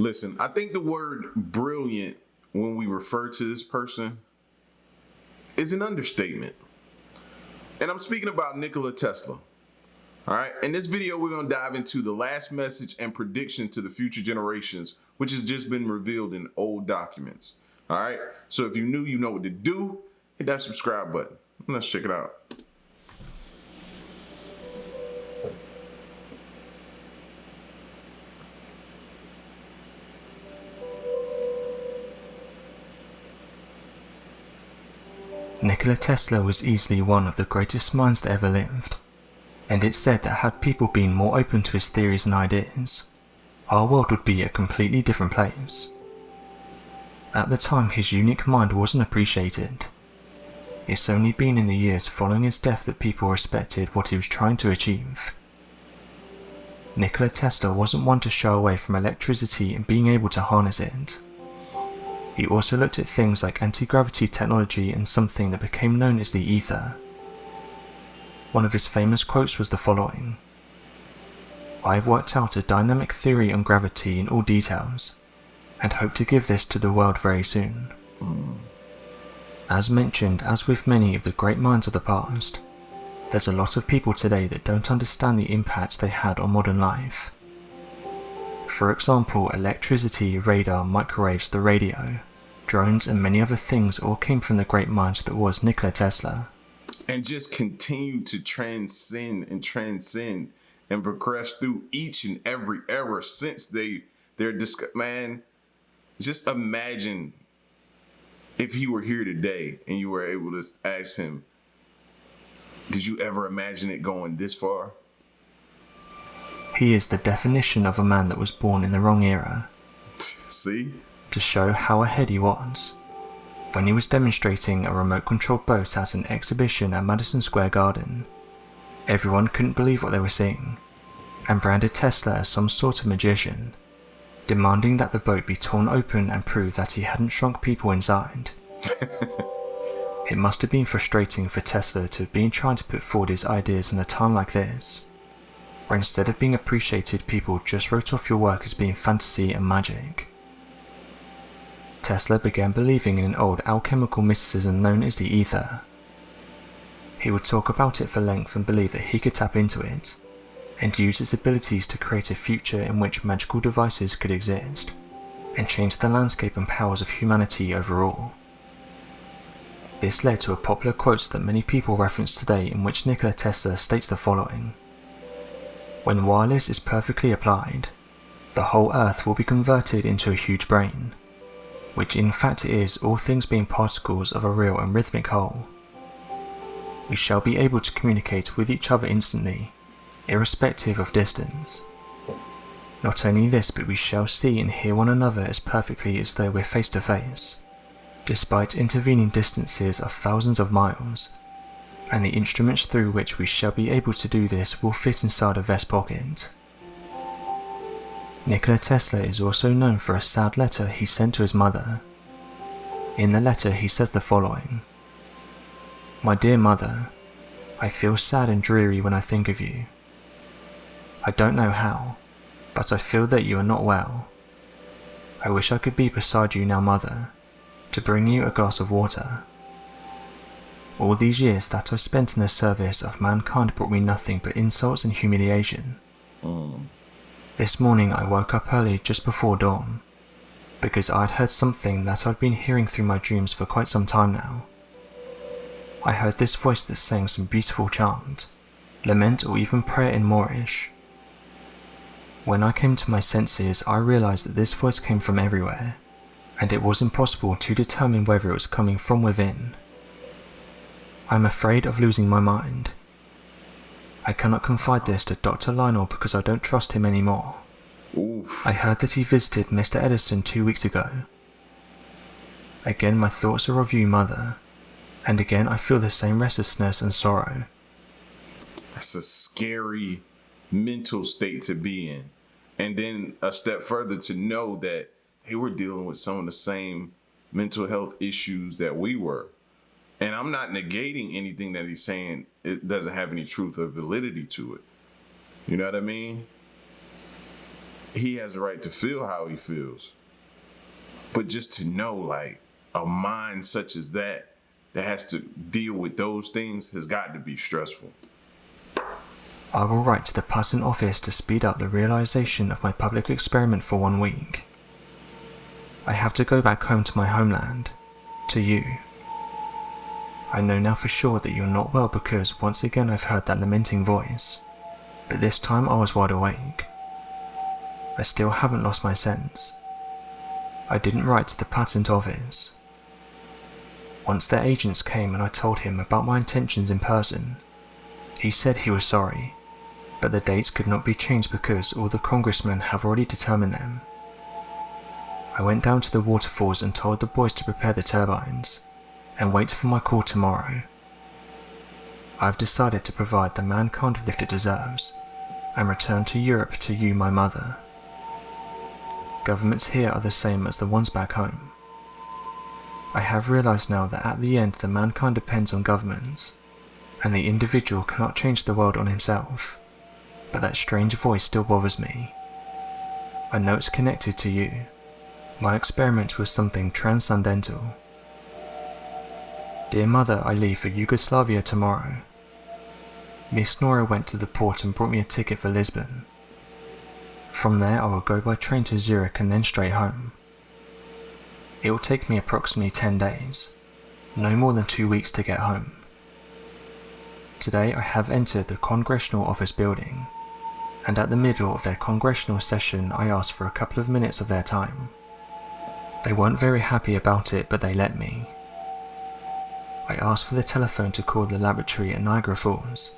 Listen, I think the word brilliant when we refer to this person is an understatement. And I'm speaking about Nikola Tesla. All right. In this video, we're going to dive into the last message and prediction to the future generations, which has just been revealed in old documents. All right. So if you're new, you know what to do. Hit that subscribe button. Let's check it out. Nikola Tesla was easily one of the greatest minds that ever lived, and it's said that had people been more open to his theories and ideas, our world would be a completely different place. At the time, his unique mind wasn't appreciated. It's only been in the years following his death that people respected what he was trying to achieve. Nikola Tesla wasn't one to shy away from electricity and being able to harness it. He also looked at things like anti-gravity technology and something that became known as the ether. One of his famous quotes was the following: "I have worked out a dynamic theory on gravity in all details, and hope to give this to the world very soon." As mentioned, as with many of the great minds of the past, there's a lot of people today that don't understand the impact they had on modern life. For example, electricity, radar, microwaves, the radio, drones and many other things all came from the great mind that was Nikola Tesla. And just continue to transcend and progress through each and every era since man, just imagine if he were here today and you were able to ask him, did you ever imagine it going this far? He is the definition of a man that was born in the wrong era. See? To show how ahead he was, when he was demonstrating a remote-controlled boat at an exhibition at Madison Square Garden, everyone couldn't believe what they were seeing, and branded Tesla as some sort of magician, demanding that the boat be torn open and prove that he hadn't shrunk people inside. It must have been frustrating for Tesla to have been trying to put forward his ideas in a time like this, where instead of being appreciated, people just wrote off your work as being fantasy and magic. Tesla began believing in an old alchemical mysticism known as the ether. He would talk about it for length and believe that he could tap into it, and use its abilities to create a future in which magical devices could exist, and change the landscape and powers of humanity overall. This led to a popular quote that many people reference today, in which Nikola Tesla states the following: "When wireless is perfectly applied, the whole earth will be converted into a huge brain, which in fact is all things being particles of a real and rhythmic whole. We shall be able to communicate with each other instantly, irrespective of distance. Not only this, but we shall see and hear one another as perfectly as though we're face to face, despite intervening distances of thousands of miles, and the instruments through which we shall be able to do this will fit inside a vest pocket." Nikola Tesla is also known for a sad letter he sent to his mother. In the letter he says the following: "My dear mother, I feel sad and dreary when I think of you. I don't know how, but I feel that you are not well. I wish I could be beside you now, mother, to bring you a glass of water. All these years that I've spent in the service of mankind brought me nothing but insults and humiliation. This morning I woke up early just before dawn, because I'd heard something that I'd been hearing through my dreams for quite some time now. I heard this voice that sang some beautiful chant, lament or even prayer in Moorish. When I came to my senses, I realized that this voice came from everywhere, and it was impossible to determine whether it was coming from within. I'm afraid of losing my mind. I cannot confide this to Dr. Lionel because I don't trust him anymore. Oof. I heard that he visited Mr. Edison 2 weeks ago. Again, my thoughts are of you, mother, and again I feel the same restlessness and sorrow." That's a scary mental state to be in. And then a step further to know that, hey, we're dealing with some of the same mental health issues that we were. And I'm not negating anything that he's saying. It doesn't have any truth or validity to it. You know what I mean? he has the right to feel how he feels. But just to know, like, a mind such as that has to deal with those things has got to be stressful. I will write to the patent office to speed up the realization of my public experiment for 1 week. I have to go back home to my homeland, to you. I know now for sure that you're not well because once again I've heard that lamenting voice, but this time I was wide awake. I still haven't lost my sense. I didn't write to the patent office. Once their agents came and I told him about my intentions in person, he said he was sorry, but the dates could not be changed because all the congressmen have already determined them. I went down to the waterfalls and told the boys to prepare the turbines, and wait for my call tomorrow. I've decided to provide the mankind with the gift it deserves, and return to Europe to you, my mother. Governments here are the same as the ones back home. I have realized now that at the end the mankind depends on governments, and the individual cannot change the world on himself, but that strange voice still bothers me. I know it's connected to you. My experiment was something transcendental. Dear mother, I leave for Yugoslavia tomorrow. Miss Nora went to the port and brought me a ticket for Lisbon. From there I will go by train to Zurich and then straight home. It will take me approximately 10 days, no more than 2 weeks to get home. Today I have entered the Congressional Office building, and at the middle of their congressional session I asked for a couple of minutes of their time. They weren't very happy about it, but they let me. I asked for the telephone to call the laboratory at Niagara Falls.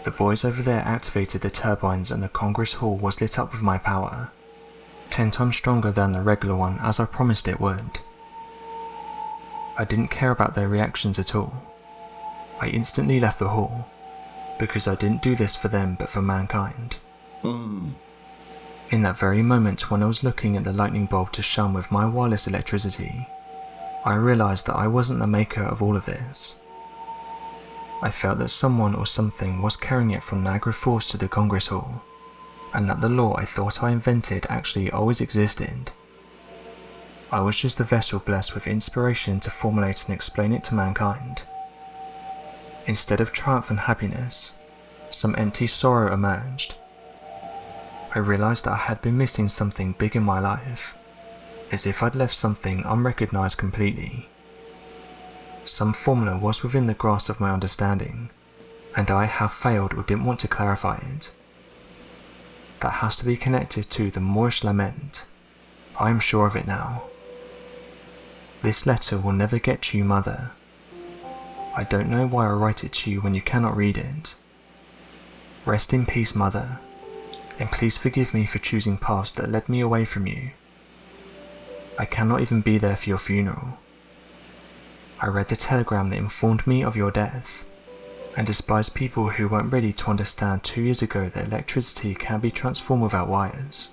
The boys over there activated the turbines and the Congress Hall was lit up with my power, 10 times stronger than the regular one as I promised it would. I didn't care about their reactions at all. I instantly left the hall, because I didn't do this for them but for mankind. In that very moment when I was looking at the lightning bulb to shine with my wireless electricity, I realized that I wasn't the maker of all of this. I felt that someone or something was carrying it from Niagara Falls to the Congress Hall, and that the law I thought I invented actually always existed. I was just the vessel blessed with inspiration to formulate and explain it to mankind. Instead of triumph and happiness, some empty sorrow emerged. I realized that I had been missing something big in my life, as if I'd left something unrecognized completely. Some formula was within the grasp of my understanding, and I have failed or didn't want to clarify it. That has to be connected to the Moorish lament. I am sure of it now. This letter will never get to you, mother. I don't know why I write it to you when you cannot read it. Rest in peace, mother, and please forgive me for choosing paths that led me away from you. I cannot even be there for your funeral. I read the telegram that informed me of your death, and despise people who weren't ready to understand 2 years ago that electricity can be transformed without wires.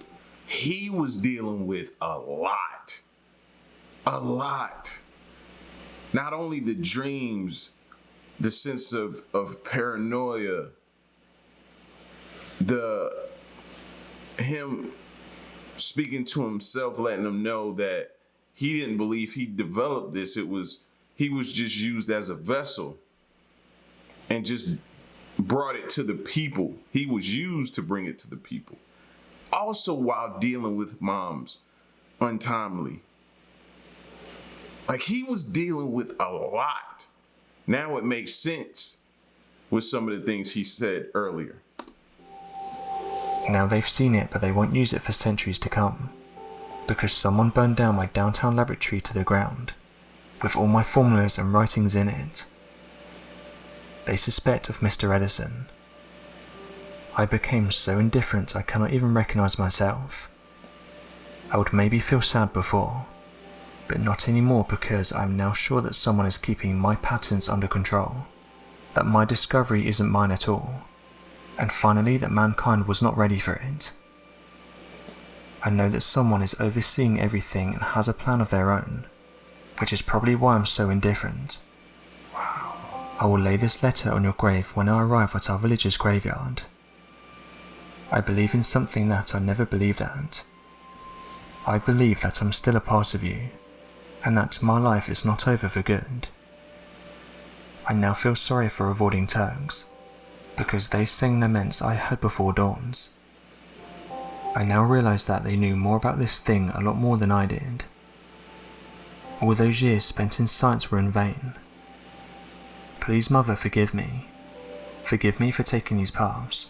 He was dealing with a lot. A lot. Not only the dreams, the sense of paranoia, him speaking to himself, letting him know that he didn't believe he developed this. He was just used as a vessel and just brought it to the people. He was used to bring it to the people. Also while dealing with moms untimely. Like, he was dealing with a lot. Now it makes sense with some of the things he said earlier. Now they've seen it, but they won't use it for centuries to come, because someone burned down my downtown laboratory to the ground, with all my formulas and writings in it. They suspect of Mr. Edison. I became so indifferent I cannot even recognize myself. I would maybe feel sad before, but not anymore, because I am now sure that someone is keeping my patents under control, that my discovery isn't mine at all, and finally that mankind was not ready for it. I know that someone is overseeing everything and has a plan of their own, which is probably why I'm so indifferent. I will lay this letter on your grave when I arrive at our village's graveyard. I believe in something that I never believed at. I believe that I'm still a part of you, and that my life is not over for good. I now feel sorry for avoiding Turks, because they sang laments I heard before dawns. I now realize that they knew more about this thing a lot more than I did. All those years spent in science were in vain. Please, Mother, forgive me. Forgive me for taking these paths.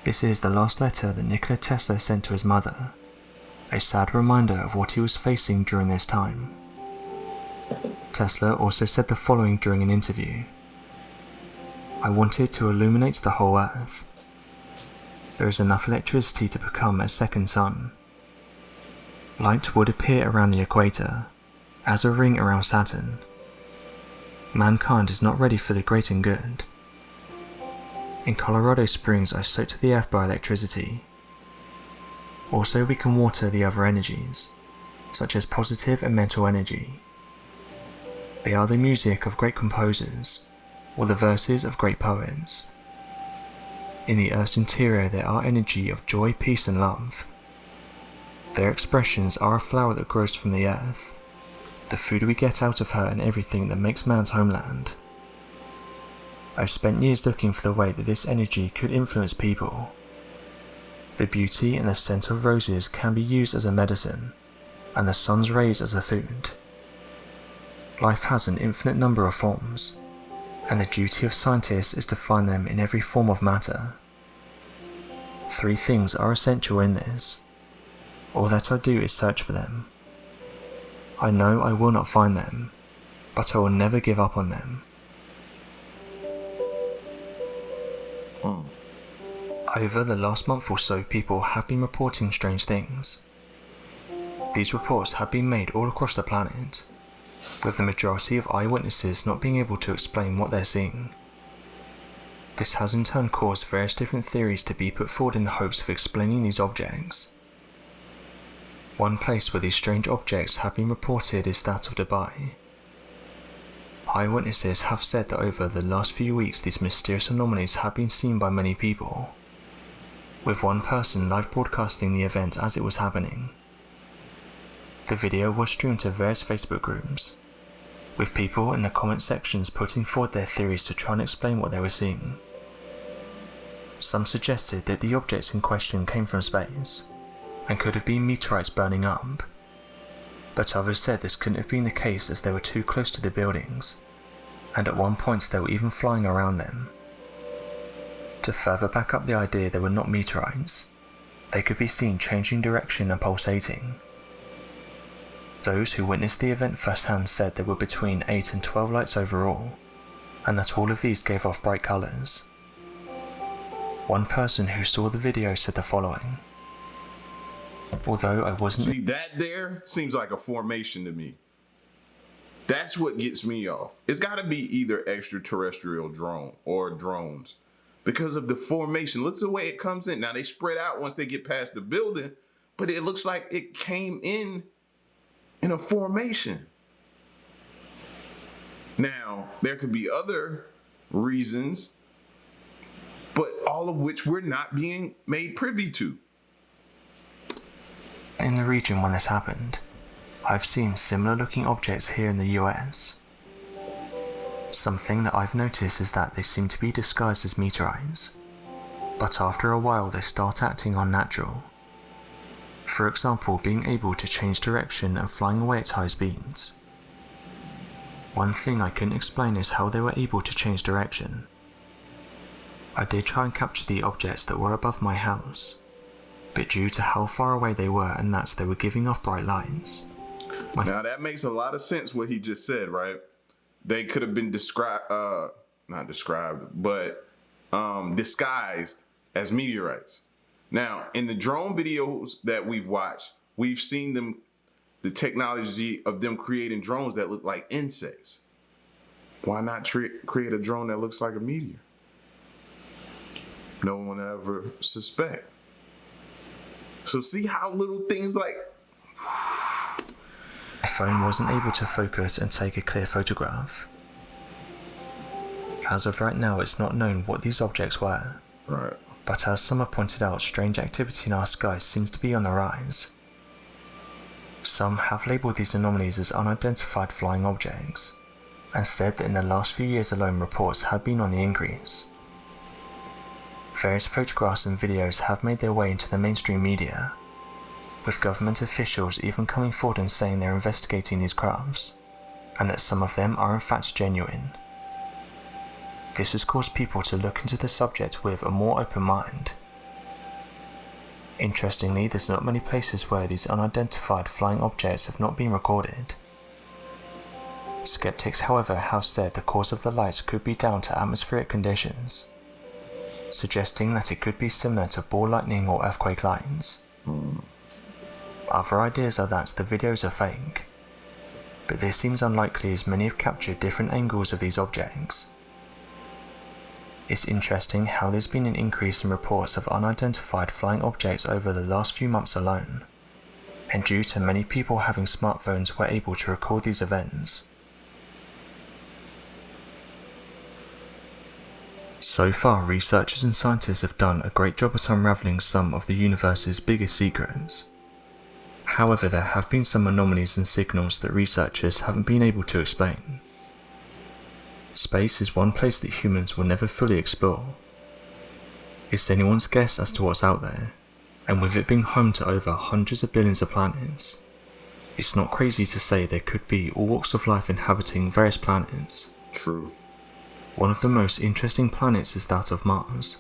This is the last letter that Nikola Tesla sent to his mother, a sad reminder of what he was facing during this time. Tesla also said the following during an interview. I wanted to illuminate the whole Earth. There is enough electricity to become a second sun. Light would appear around the equator, as a ring around Saturn. Mankind is not ready for the great and good. In Colorado Springs, I soaked the earth by electricity. Also, we can water the other energies, such as positive and mental energy. They are the music of great composers, or the verses of great poets. In the earth's interior there are energy of joy, peace and love. Their expressions are a flower that grows from the earth, the food we get out of her and everything that makes man's homeland. I've spent years looking for the way that this energy could influence people. The beauty and the scent of roses can be used as a medicine, and the sun's rays as a food. Life has an infinite number of forms, and the duty of scientists is to find them in every form of matter. 3 things are essential in this. All that I do is search for them. I know I will not find them, but I will never give up on them. Over the last month or so, people have been reporting strange things. These reports have been made all across the planet, with the majority of eyewitnesses not being able to explain what they're seeing. This has in turn caused various different theories to be put forward in the hopes of explaining these objects. One place where these strange objects have been reported is that of Dubai. Eyewitnesses have said that over the last few weeks these mysterious anomalies have been seen by many people, with one person live broadcasting the event as it was happening. The video was streamed to various Facebook groups, with people in the comment sections putting forward their theories to try and explain what they were seeing. Some suggested that the objects in question came from space, and could have been meteorites burning up, but others said this couldn't have been the case as they were too close to the buildings, and at one point they were even flying around them. To further back up the idea they were not meteorites, they could be seen changing direction and pulsating. Those who witnessed the event firsthand said there were between 8 and 12 lights overall, and that all of these gave off bright colours. One person who saw the video said the following. Although I wasn't... See, that there seems like a formation to me. That's what gets me off. It's got to be either extraterrestrial drone or drones, because of the formation. Look at the way it comes in. Now they spread out once they get past the building, but it looks like it came in a formation. Now, there could be other reasons, but all of which we're not being made privy to. In the region when this happened, I've seen similar looking objects here in the US. Something that I've noticed is that they seem to be disguised as meteorites, but after a while they start acting unnatural. For example, being able to change direction and flying away at high speeds. One thing I couldn't explain is how they were able to change direction. I did try and capture the objects that were above my house, but due to how far away they were and that they were giving off bright lights. Now that makes a lot of sense what he just said, right? They could have been disguised as meteorites. Now, in the drone videos that we've watched, we've seen the technology of them creating drones that look like insects. Why not create a drone that looks like a meteor? No one ever suspect. So see how little things like... My phone wasn't able to focus and take a clear photograph. As of right now, it's not known what these objects were. Right. But as some have pointed out, strange activity in our sky seems to be on the rise. Some have labelled these anomalies as unidentified flying objects, and said that in the last few years alone reports have been on the increase. Various photographs and videos have made their way into the mainstream media, with government officials even coming forward and saying they're investigating these crafts, and that some of them are in fact genuine. This has caused people to look into the subject with a more open mind. Interestingly, there's not many places where these unidentified flying objects have not been recorded. Skeptics, however, have said the cause of the lights could be down to atmospheric conditions, suggesting that it could be similar to ball lightning or earthquake lines. Other ideas are that the videos are fake, but this seems unlikely as many have captured different angles of these objects. It's interesting how there's been an increase in reports of unidentified flying objects over the last few months alone, and due to many people having smartphones we're able to record these events. So far, researchers and scientists have done a great job at unravelling some of the universe's biggest secrets. However, there have been some anomalies and signals that researchers haven't been able to explain. Space is one place that humans will never fully explore. It's anyone's guess as to what's out there, and with it being home to over hundreds of billions of planets, it's not crazy to say there could be all walks of life inhabiting various planets. True. One of the most interesting planets is that of Mars.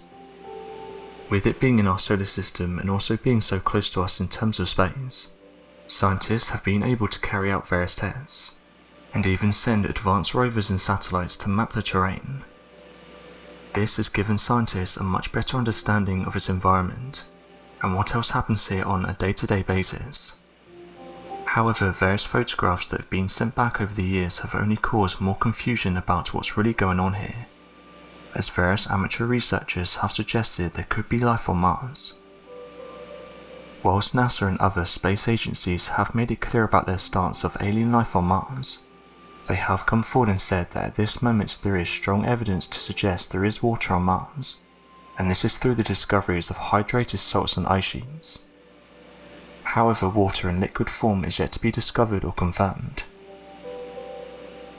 With it being in our solar system and also being so close to us in terms of space, scientists have been able to carry out various tests, and even send advanced rovers and satellites to map the terrain. This has given scientists a much better understanding of its environment, and what else happens here on a day-to-day basis. However, various photographs that have been sent back over the years have only caused more confusion about what's really going on here, as various amateur researchers have suggested there could be life on Mars. Whilst NASA and other space agencies have made it clear about their stance of alien life on Mars, they have come forward and said that at this moment there is strong evidence to suggest there is water on Mars, and this is through the discoveries of hydrated salts and ice sheets. However, water in liquid form is yet to be discovered or confirmed.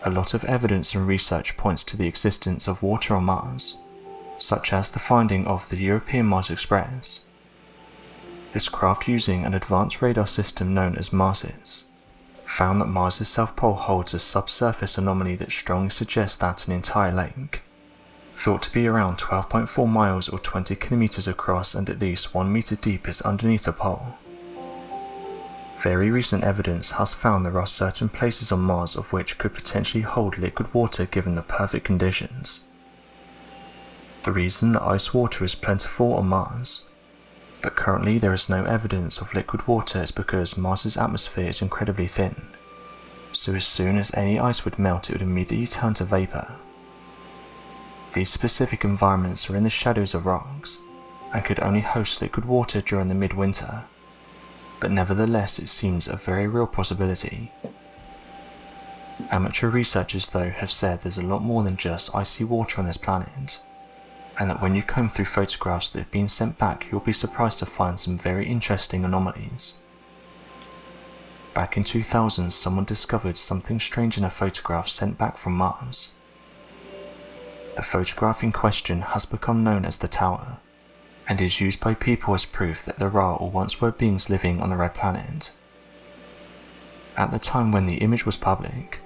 A lot of evidence and research points to the existence of water on Mars, such as the finding of the European Mars Express. This craft, using an advanced radar system known as MARSIS, found that Mars' south pole holds a subsurface anomaly that strongly suggests that an entire lake, thought to be around 12.4 miles or 20 kilometers across and at least 1 meter deep, is underneath the pole. Very recent evidence has found there are certain places on Mars of which could potentially hold liquid water given the perfect conditions. The reason that ice water is plentiful on Mars, but currently there is no evidence of liquid water, is because Mars' atmosphere is incredibly thin, so as soon as any ice would melt it would immediately turn to vapour. These specific environments are in the shadows of rocks, and could only host liquid water during the midwinter, but nevertheless it seems a very real possibility. Amateur researchers though have said there's a lot more than just icy water on this planet, and that when you comb through photographs that have been sent back you'll be surprised to find some very interesting anomalies. Back in 2000, someone discovered something strange in a photograph sent back from Mars. The photograph in question has become known as the Tower, and is used by people as proof that there are or once were beings living on the Red Planet. At the time when the image was public,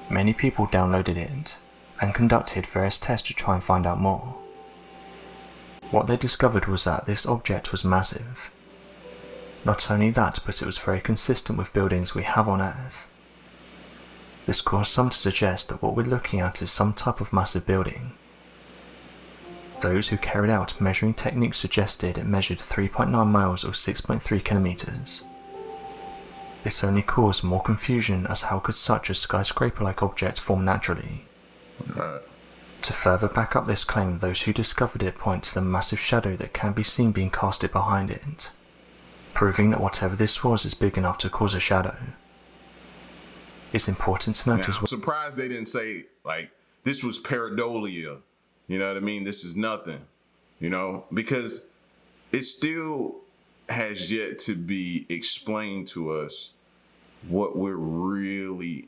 many people downloaded it, and conducted various tests to try and find out more. What they discovered was that this object was massive. Not only that, but it was very consistent with buildings we have on Earth. This caused some to suggest that what we're looking at is some type of massive building. Those who carried out measuring techniques suggested it measured 3.9 miles or 6.3 kilometers. This only caused more confusion, as how could such a skyscraper-like object form naturally? To further back up this claim, those who discovered it point to the massive shadow that can be seen being casted behind it, proving that whatever this was is big enough to cause a shadow. It's important to note as well. I'm surprised they didn't say, like, this was pareidolia. You know what I mean? This is nothing. because it still has yet to be explained to us what we're really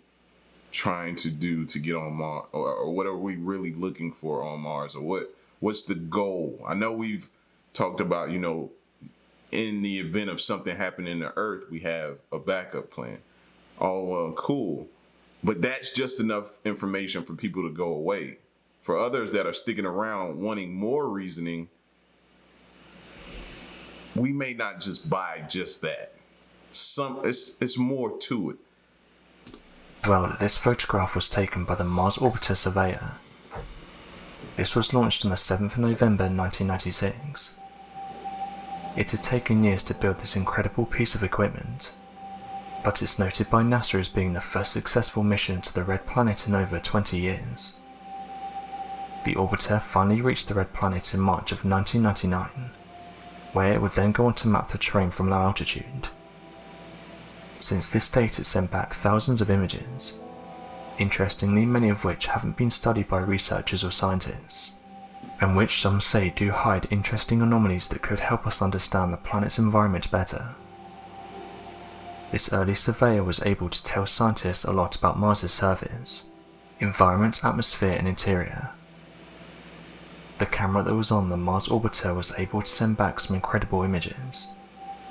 trying to do to get on Mars, or what are we really looking for on Mars, or what's the goal. I know we've talked about, in the event of something happening to Earth, we have a backup plan. Oh, cool. But that's just enough information for people to go away. For others that are sticking around wanting more reasoning, we may not just buy just that. It's more to it. Well, this photograph was taken by the Mars Orbiter Surveyor. This was launched on the 7th of November 1996. It had taken years to build this incredible piece of equipment, but it's noted by NASA as being the first successful mission to the Red Planet in over 20 years. The orbiter finally reached the Red Planet in March of 1999, where it would then go on to map the terrain from low altitude. Since this date, it sent back thousands of images, interestingly many of which haven't been studied by researchers or scientists, and which some say do hide interesting anomalies that could help us understand the planet's environment better. This early surveyor was able to tell scientists a lot about Mars's surface, environment, atmosphere and interior. The camera that was on the Mars orbiter was able to send back some incredible images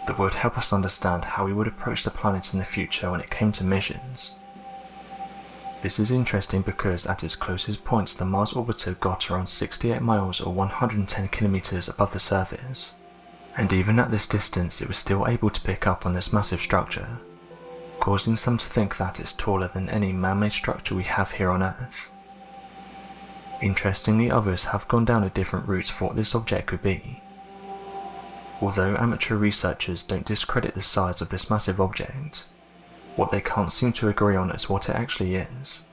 that would help us understand how we would approach the planet in the future when it came to missions. This is interesting because at its closest points the Mars orbiter got around 68 miles or 110 kilometers above the surface, and even at this distance it was still able to pick up on this massive structure, causing some to think that it's taller than any man-made structure we have here on Earth. Interestingly, others have gone down a different route for what this object could be. Although amateur researchers don't discredit the size of this massive object, what they can't seem to agree on is what it actually is.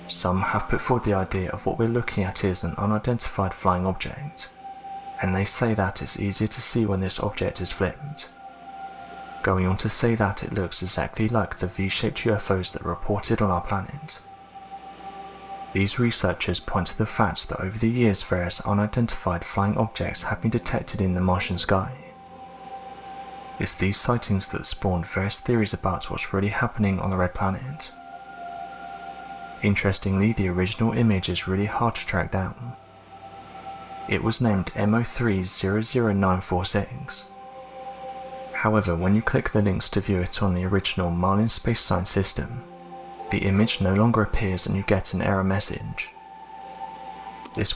Some have put forward the idea of what we're looking at is an unidentified flying object, and they say that it's easier to see when this object is flipped, going on to say that it looks exactly like the V-shaped UFOs that are reported on our planet. These researchers point to the fact that over the years various unidentified flying objects have been detected in the Martian sky. It's these sightings that spawned various theories about what's really happening on the Red Planet. Interestingly, the original image is really hard to track down. It was named MO300946. However, when you click the links to view it on the original Marlin Space Science system, the image no longer appears and you get an error message.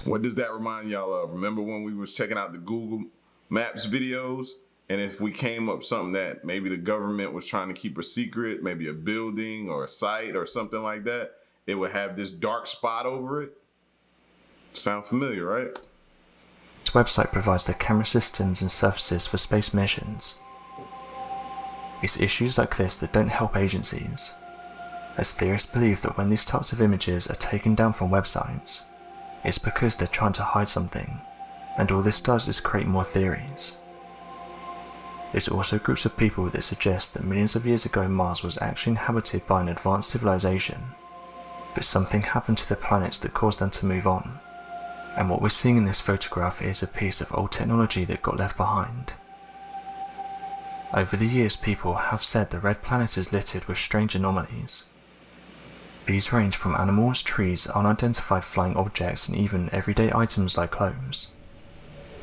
What does that remind y'all of? Remember when we was checking out the Google Maps videos? And if we came up something that maybe the government was trying to keep a secret, maybe a building or a site or something like that, it would have this dark spot over it. Sound familiar, right? This website provides the camera systems and surfaces for space missions. It's issues like this that don't help agencies, as theorists believe that when these types of images are taken down from websites, it's because they're trying to hide something, and all this does is create more theories. There's also groups of people that suggest that millions of years ago Mars was actually inhabited by an advanced civilization, but something happened to the planets that caused them to move on, and what we're seeing in this photograph is a piece of old technology that got left behind. Over the years, people have said the Red Planet is littered with strange anomalies. These range from animals, trees, unidentified flying objects, and even everyday items like clothes.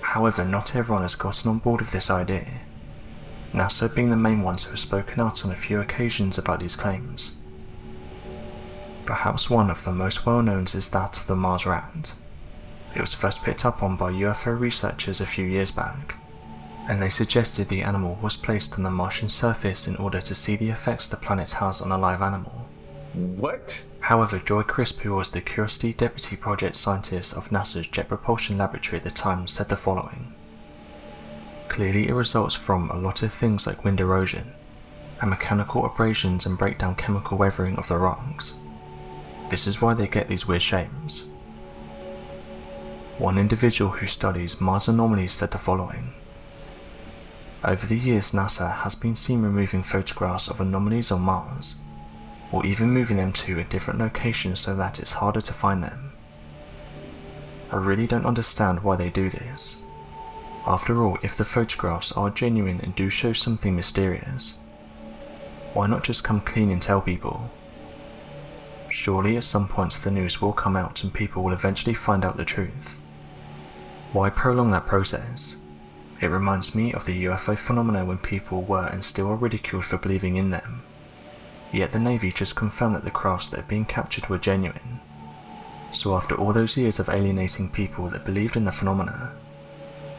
However, not everyone has gotten on board with this idea, NASA being the main ones who have spoken out on a few occasions about these claims. Perhaps one of the most well-known is that of the Mars rat. It was first picked up on by UFO researchers a few years back, and they suggested the animal was placed on the Martian surface in order to see the effects the planet has on a live animal. What? However, Joy Crisp, who was the Curiosity Deputy Project Scientist of NASA's Jet Propulsion Laboratory at the time, said the following. Clearly it results from a lot of things like wind erosion, and mechanical abrasions and breakdown chemical weathering of the rocks. This is why they get these weird shapes. One individual who studies Mars anomalies said the following. Over the years, NASA has been seen removing photographs of anomalies on Mars, or even moving them to a different location so that it's harder to find them. I really don't understand why they do this. After all, if the photographs are genuine and do show something mysterious, why not just come clean and tell people? Surely at some point the news will come out and people will eventually find out the truth. Why prolong that process? It reminds me of the UFO phenomena when people were and still are ridiculed for believing in them. Yet the Navy just confirmed that the crafts that had been captured were genuine. So after all those years of alienating people that believed in the phenomena,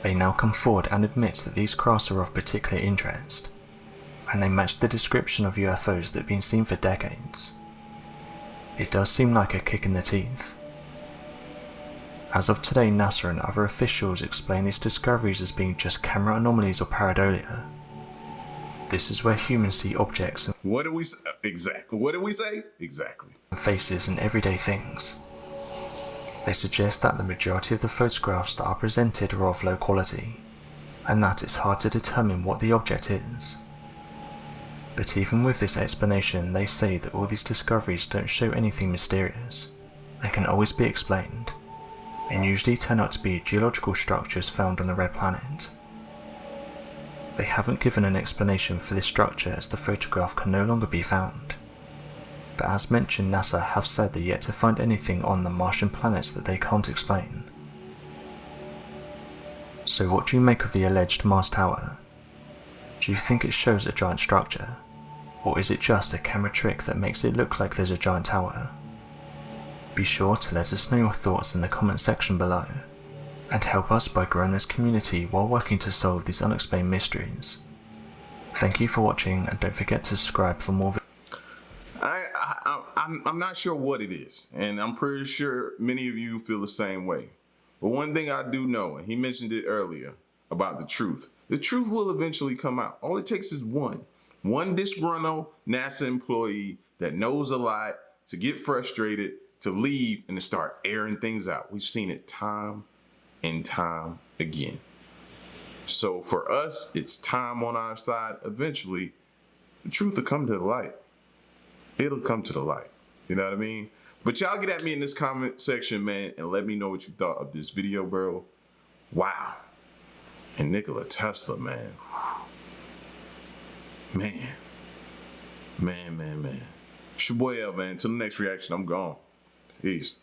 they now come forward and admit that these crafts are of particular interest, and they match the description of UFOs that have been seen for decades. It does seem like a kick in the teeth. As of today, NASA and other officials explain these discoveries as being just camera anomalies or pareidolia. This is where humans see objects and What do we say? Exactly. What did we say? Exactly. faces and everyday things. They suggest that the majority of the photographs that are presented are of low quality, and that it's hard to determine what the object is. But even with this explanation, they say that all these discoveries don't show anything mysterious, and can always be explained, and usually turn out to be geological structures found on the Red Planet. They haven't given an explanation for this structure as the photograph can no longer be found. But as mentioned, NASA have said they're yet to find anything on the Martian planets that they can't explain. So what do you make of the alleged Mars Tower? Do you think it shows a giant structure? Or is it just a camera trick that makes it look like there's a giant tower? Be sure to let us know your thoughts in the comment section below, and help us by growing this community while working to solve these unexplained mysteries. Thank you for watching, and don't forget to subscribe for more videos. I'm not sure what it is, and I'm pretty sure many of you feel the same way. But one thing I do know, and he mentioned it earlier, about the truth. The truth will eventually come out. All it takes is one disgruntled NASA employee that knows a lot to get frustrated, to leave, and to start airing things out. We've seen it time and time again. So for us, it's time on our side. Eventually, the truth will come to the light. It'll come to the light. You know what I mean? But y'all get at me in this comment section, man, and let me know what you thought of this video, bro. Wow. And Nikola Tesla, man. Man. It's your boy L, man. Until the next reaction, I'm gone. Peace.